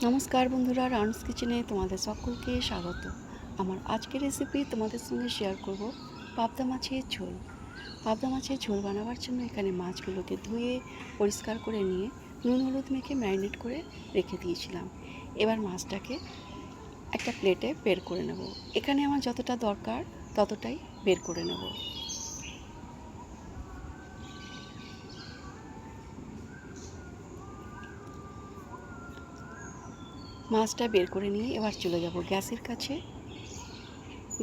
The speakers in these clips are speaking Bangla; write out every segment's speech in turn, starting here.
নমস্কার বন্ধুরা, রানুস কিচেনে তোমাদের সকলকে স্বাগত। আমার আজকের রেসিপি তোমাদের সঙ্গে শেয়ার করব পাবদা মাছের ঝোল। পাবদা মাছের ঝোল বানাবার জন্য এখানে মাছগুলোকে ধুয়ে পরিষ্কার করে নিয়ে নুন হলুদ মেখে ম্যারিনেট করে রেখে দিয়েছিলাম। এবার মাছটাকে একটা প্লেটে বের করে নেব। এখানে আমার যতটা দরকার ততটাই বের করে নেব। মাছটা বের করে নিয়ে এবার চলে যাব গ্যাসের কাছে।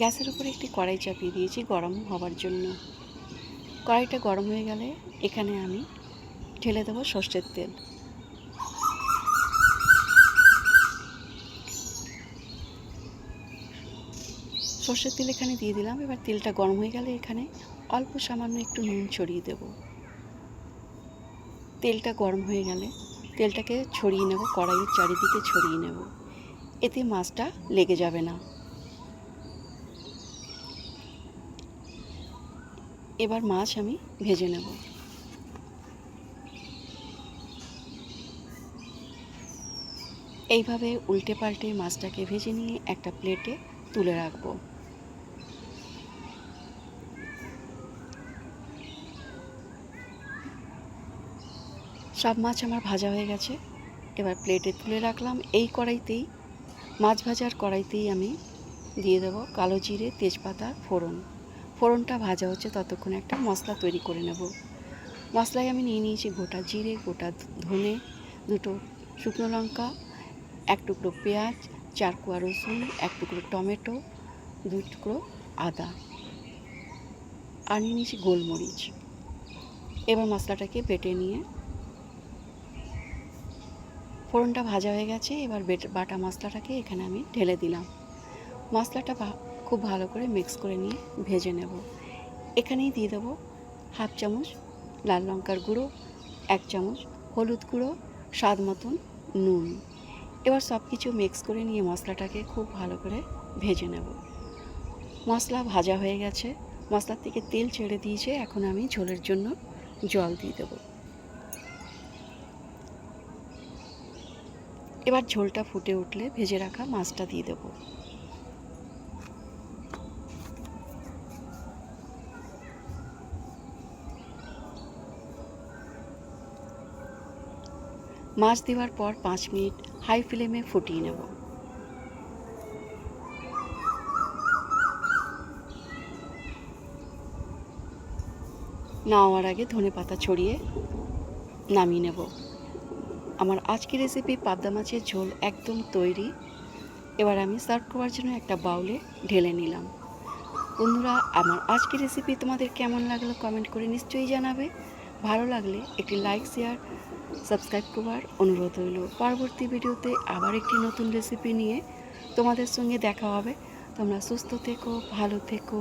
গ্যাসের উপরে একটি কড়াই চাপিয়ে দিয়েছি গরম হওয়ার জন্য। কড়াইটা গরম হয়ে গেলে এখানে আমি ঢেলে দেবো সর্ষের তেল। সর্ষের তেল এখানে দিয়ে দিলাম। এবার তেলটা গরম হয়ে গেলে এখানে অল্প সামান্য একটু নুন ছড়িয়ে দেব। তেলটা গরম হয়ে গেলে তেলটাকে ছড়িয়ে নেব, কড়াইয়ের চারিদিকে ছড়িয়ে নেব, এতে মাছটা লেগে যাবে না। এবার মাছ আমি ভেজে নেব। এইভাবে উল্টে পাল্টে মাছটাকে ভেজে নিয়ে একটা প্লেটে তুলে রাখবো। সব মাছ আমার ভাজা হয়ে গেছে, এবার প্লেটে তুলে রাখলাম। এই কড়াইতেই, মাছ ভাজার কড়াইতেই আমি দিয়ে দেবো কালো জিরে, তেজপাতা, ফোড়ন। ফোড়নটা ভাজা হচ্ছে ততক্ষণে একটা মশলা তৈরি করে নেব। মশলায় আমি নিয়ে নিয়েছি গোটা জিরে, গোটা ধনে, দুটো শুকনো লঙ্কা, এক টুকরো পেঁয়াজ, 4 কোয়া রসুন, এক টুকরো টমেটো, 2 টুকরো আদা, আর নিয়ে নিয়েছি গোলমরিচ। এবার মশলাটাকে বেটে নিয়ে, ফোড়নটা ভাজা হয়ে গেছে, এবার বাটা মশলাটাকে এখানে আমি ঢেলে দিলাম। মশলাটা খুব ভালো করে মিক্স করে নিয়ে ভেজে নেব। এখানেই দিয়ে দেবো হাফ চামচ লাল লঙ্কার গুঁড়ো, 1 চামচ হলুদ গুঁড়ো, স্বাদ মতন নুন। এবার সব কিছু মিক্স করে নিয়ে মশলাটাকে খুব ভালো করে ভেজে নেব। মশলা ভাজা হয়ে গেছে, মশলার থেকে তেল ছেড়ে দিয়েছে। এখন আমি ঝোলের জন্য জল দিয়ে দেবো। এবার ঝোলটা ফুটে উঠলে ভেজে রাখা মাছটা দিয়ে দেবো। মাছ দেওয়ার পর 5 মিনিট হাই ফ্লেমে ফুটিয়ে নেব। নামাবার আগে ধনেপাতা ছড়িয়ে নামিয়ে নেব। আমার আজকের রেসিপি পাবদা মাছের ঝোল একদম তৈরি। এবার আমি সার্ভ করার জন্য একটা বাউলে ঢেলে নিলাম। বন্ধুরা, আমার আজকের রেসিপি তোমাদের কেমন লাগলো কমেন্ট করে নিশ্চয়ই জানাবে। ভালো লাগলে একটি লাইক, শেয়ার, সাবস্ক্রাইব করবার অনুরোধ রইল। পরবর্তী ভিডিওতে আবার একটি নতুন রেসিপি নিয়ে তোমাদের সঙ্গে দেখা হবে। তোমরা সুস্থ থেকো, ভালো থেকো।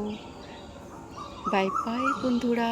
বাই বাই বন্ধুরা।